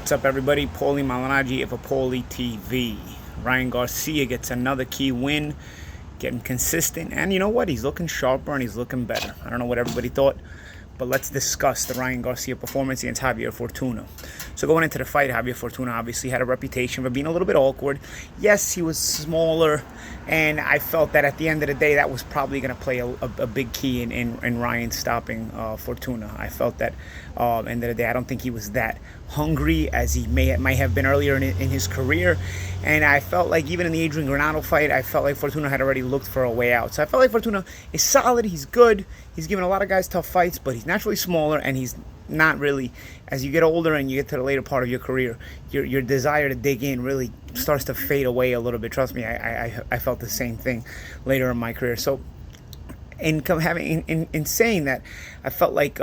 What's up, everybody? Paulie Malignaggi of Paulie TV. Ryan Garcia gets another key win, getting consistent, and you know what? He's looking sharper and he's looking better. I don't know what everybody thought, but let's discuss the Ryan Garcia performance against Javier Fortuna. So going into the fight, Javier Fortuna obviously had a reputation for being a little bit awkward. Yes, he was smaller, and I felt that at the end of the day, that was probably going to play a big key in Ryan stopping Fortuna. I felt that end of the day, I don't think he was that hungry as he might have been earlier in his career. And I felt like even in the Adrian Granado fight, I felt like Fortuna had already looked for a way out. So I felt like Fortuna is solid, he's good, he's given a lot of guys tough fights, but he's naturally smaller, and he's not really, as you get older and you get to the later part of your career, your desire to dig in really starts to fade away a little bit. Trust me, I felt the same thing later in my career. So in saying that, I felt like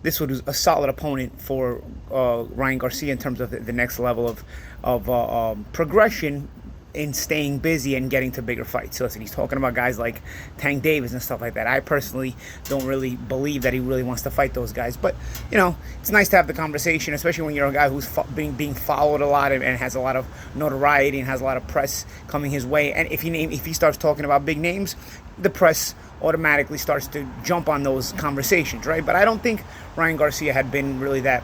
this was a solid opponent for Ryan Garcia in terms of the next level of progression in staying busy and getting to bigger fights. So listen, he's talking about guys like Tank Davis and stuff like that. I personally don't really believe that he really wants to fight those guys, but you know, it's nice to have the conversation, especially when you're a guy who's being followed a lot and has a lot of notoriety and has a lot of press coming his way. And if he starts talking about big names, the press automatically starts to jump on those conversations, right? But I don't think Ryan Garcia had been really that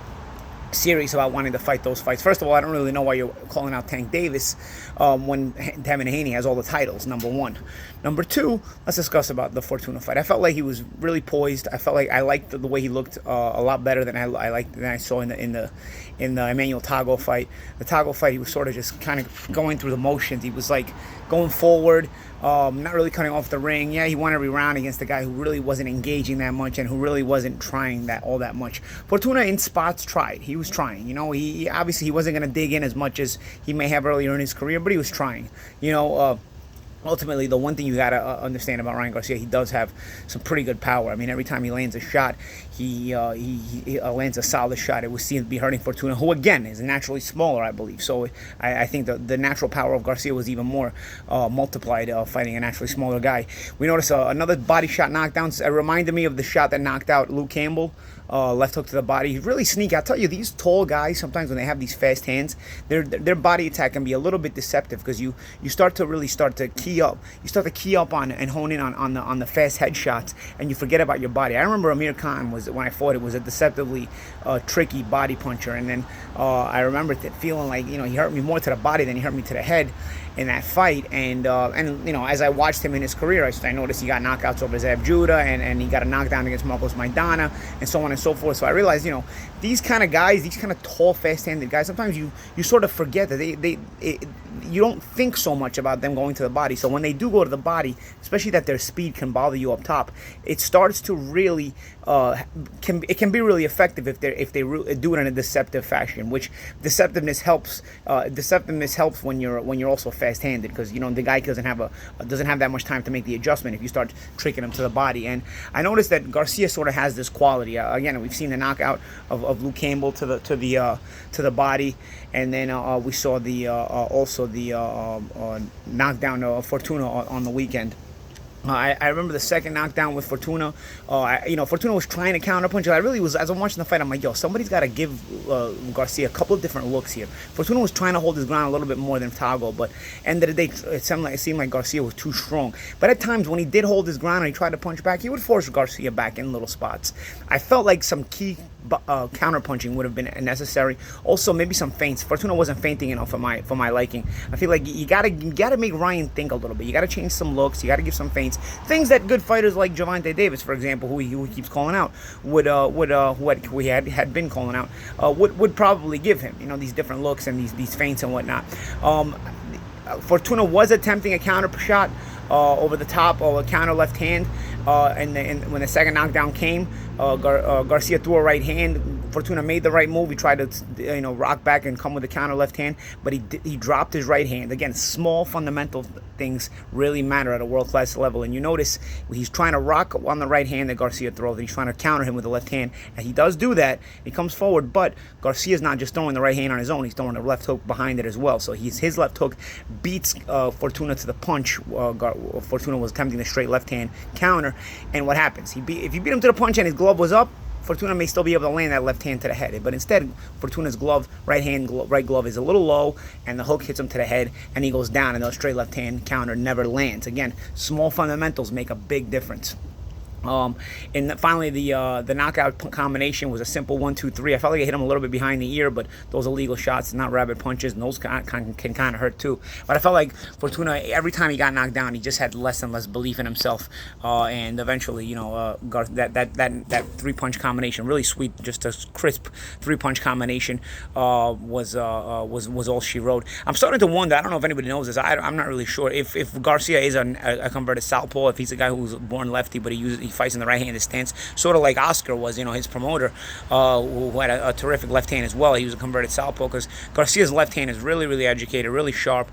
serious about wanting to fight those fights. First of all, I don't really know why you're calling out Tank Davis when Devin Haney has all the titles, number one. Number two, let's discuss about the Fortuna fight. I felt like he was really poised. I felt like I liked the way he looked a lot better than I saw in the Emmanuel Tago fight. The Tago fight, he was sort of just kind of going through the motions. He was like going forward, not really cutting off the ring. Yeah, he won every round against a guy who really wasn't engaging that much and who really wasn't trying all that much. Fortuna in spots tried. He was trying. You know, he obviously he wasn't going to dig in as much as he may have earlier in his career, but he was trying. You know, ultimately, the one thing you got to understand about Ryan Garcia, he does have some pretty good power. I mean, every time he lands a shot, he lands a solid shot. It would seem to be hurting Fortuna, who, again, is naturally smaller, I believe. So I think the natural power of Garcia was even more multiplied fighting a naturally smaller guy. We noticed another body shot knockdown. It reminded me of the shot that knocked out Luke Campbell. Left hook to the body. He's really sneaky. I'll tell you, these tall guys, sometimes when they have these fast hands, their body attack can be a little bit deceptive because you start to key up. You start to key up on and hone in on the fast headshots, and you forget about your body. I remember Amir Khan when I fought, it was a deceptively tricky body puncher, and then I remember feeling like, you know, he hurt me more to the body than he hurt me to the head in that fight. And you know, as I watched him in his career, I noticed he got knockouts over Zab Judah, and he got a knockdown against Marcos Maidana, and so on and so forth. So I realized, you know, these kind of guys, these kind of tall, fast-handed guys, sometimes you sort of forget that you don't think so much about them going to the body. So when they do go to the body, especially that their speed can bother you up top, it starts to really it can be really effective if they do it in a deceptive fashion. Which deceptiveness helps. Deceptiveness helps when you're also fast-handed, because you know the guy doesn't have that much time to make the adjustment if you start tricking him to the body. And I noticed that Garcia sort of has this quality. Again, we've seen the knockout of Luke Campbell to the body, and then we saw also the knockdown of Fortuna on the weekend. I remember the second knockdown with Fortuna. You know, Fortuna was trying to counterpunch. I really was, as I'm watching the fight, I'm like, yo, somebody's got to give Garcia a couple of different looks here. Fortuna was trying to hold his ground a little bit more than Tago, but end of the day, it seemed like Garcia was too strong. But at times, when he did hold his ground and he tried to punch back, he would force Garcia back in little spots. I felt like some key counterpunching would have been necessary. Also, maybe some feints. Fortuna wasn't feinting enough for my liking. I feel like you gotta make Ryan think a little bit. You gotta change some looks. You gotta give some feints. Things that good fighters like Gervonta Davis, for example, who he keeps calling out, who he had been calling out, would probably give him. You know, these different looks and these feints and whatnot. Fortuna was attempting a counter shot over the top, or a counter left hand, and when the second knockdown came, Garcia threw a right hand. Fortuna made the right move. He tried to, rock back and come with a counter left hand, but he dropped his right hand. Again, small fundamental things really matter at a world-class level. And you notice he's trying to rock on the right hand that Garcia throws, and he's trying to counter him with the left hand. And he does do that. He comes forward, but Garcia's not just throwing the right hand on his own. He's throwing the left hook behind it as well. So his left hook beats Fortuna to the punch. Fortuna was attempting the straight left hand counter. And what happens? If you beat him to the punch and his glove was up, Fortuna may still be able to land that left hand to the head. But instead, Fortuna's glove, right glove is a little low, and the hook hits him to the head, and he goes down, and the straight left hand counter never lands. Again, small fundamentals make a big difference. And finally, the knockout combination was a simple 1-2-3. I felt like I hit him a little bit behind the ear, but those are legal shots, not rabbit punches, and those can kind of hurt too. But I felt like Fortuna, every time he got knocked down, he just had less and less belief in himself. And eventually, you know, that three-punch combination, really sweet, just a crisp three-punch combination, was all she wrote. I'm starting to wonder. I don't know if anybody knows this. I'm not really sure if Garcia is a converted southpaw, if he's a guy who's born lefty, but he fights in the right-handed stance, sort of like Oscar was, you know, his promoter, who had a terrific left hand as well. He was a converted southpaw, because Garcia's left hand is really, really educated, really sharp.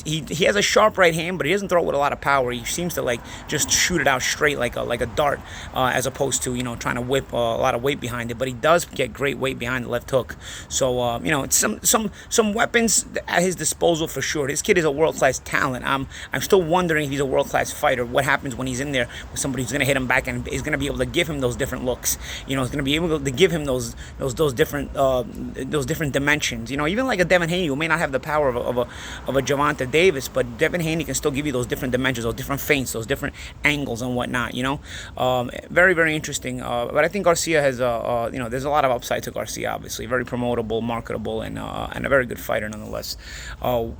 He has a sharp right hand, but he doesn't throw it with a lot of power. He seems to like just shoot it out straight like a dart, as opposed to, you know, trying to whip a lot of weight behind it. But he does get great weight behind the left hook. So you know, it's some weapons at his disposal for sure. This kid is a world-class talent. I'm still wondering if he's a world-class fighter. What happens when he's in there with somebody who's going to hit him back and is going to be able to give him those different looks? You know, is going to be able to give him those different dimensions. You know, even like a Devin Haney, who may not have the power of a Gervonta Davis, but Devin Haney can still give you those different dimensions, those different feints, those different angles and whatnot. You know, very, very interesting. But I think Garcia has you know, there's a lot of upside to Garcia. Obviously, very promotable, marketable, and a very good fighter nonetheless.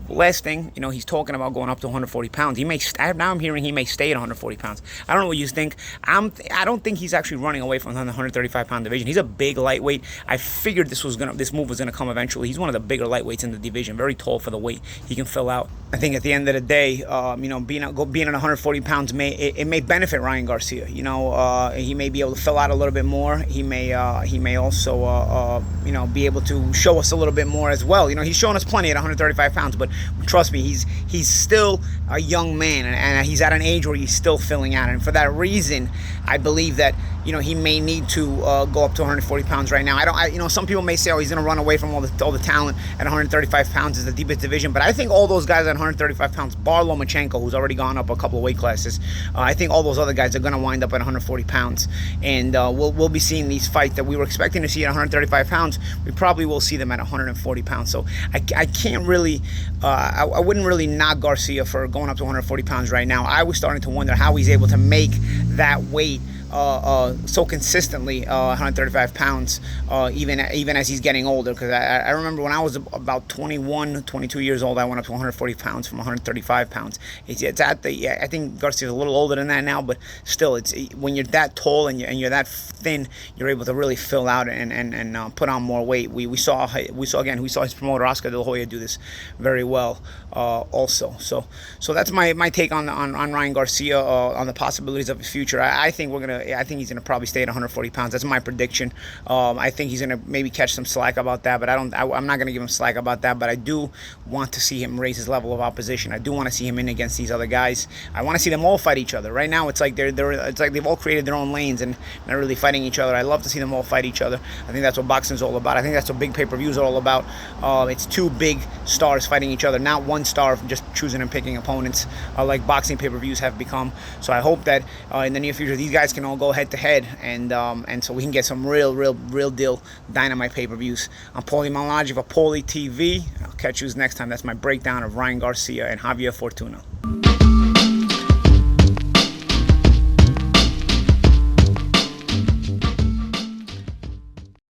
Last thing, you know, he's talking about going up to 140 pounds. Now I'm hearing he may stay at 140 pounds. I don't know what you think. I don't think he's actually running away from the 135-pound division. He's a big lightweight. I figured this move was gonna come eventually. He's one of the bigger lightweights in the division. Very tall for the weight he can fill out. I think at the end of the day, you know, being at 140 pounds may benefit Ryan Garcia. You know, he may be able to fill out a little bit more. He may also you know, be able to show us a little bit more as well. You know, he's showing us plenty at 135 pounds, but trust me, he's still a young man, and he's at an age where he's still filling out. And for that reason, I believe that, you know, he may need to go up to 140 pounds right now. You know, some people may say, oh, he's going to run away from all the talent at 135 pounds is the deepest division. But I think all those guys at 135 pounds, bar Lomachenko, who's already gone up a couple of weight classes, I think all those other guys are going to wind up at 140 pounds. And we'll be seeing these fights that we were expecting to see at 135 pounds. We probably will see them at 140 pounds. So I can't really, I wouldn't really knock Garcia for going up to 140 pounds right now. I was starting to wonder how he's able to make that weight so consistently, 135 pounds, even as he's getting older. Because I remember when I was about 21, 22 years old, I went up to 140 pounds from 135 pounds. It's at the, I think Garcia's a little older than that now, but still, it's when you're that tall and you're that thin, you're able to really fill out and put on more weight. We saw his promoter Oscar De La Hoya do this very well, also. So that's my take on Ryan Garcia, on the possibilities of his future. I think he's gonna probably stay at 140 pounds. That's my prediction. I think he's gonna maybe catch some slack about that, but I'm not gonna give him slack about that. But I do want to see him raise his level of opposition. I do want to see him in against these other guys. I want to see them all fight each other. Right now, it's like they've all created their own lanes and not really fighting each other. I love to see them all fight each other. I think that's what boxing's all about. I think that's what big pay-per-views are all about. It's two big stars fighting each other, not one star just choosing and picking opponents, like boxing pay-per-views have become. So I hope that in the near future these guys can all go head to head, and so we can get some real deal dynamite pay-per-views. I'm Paulie Malignaggi for Paulie TV. I'll catch you next time. That's my breakdown of Ryan Garcia and Javier Fortuna.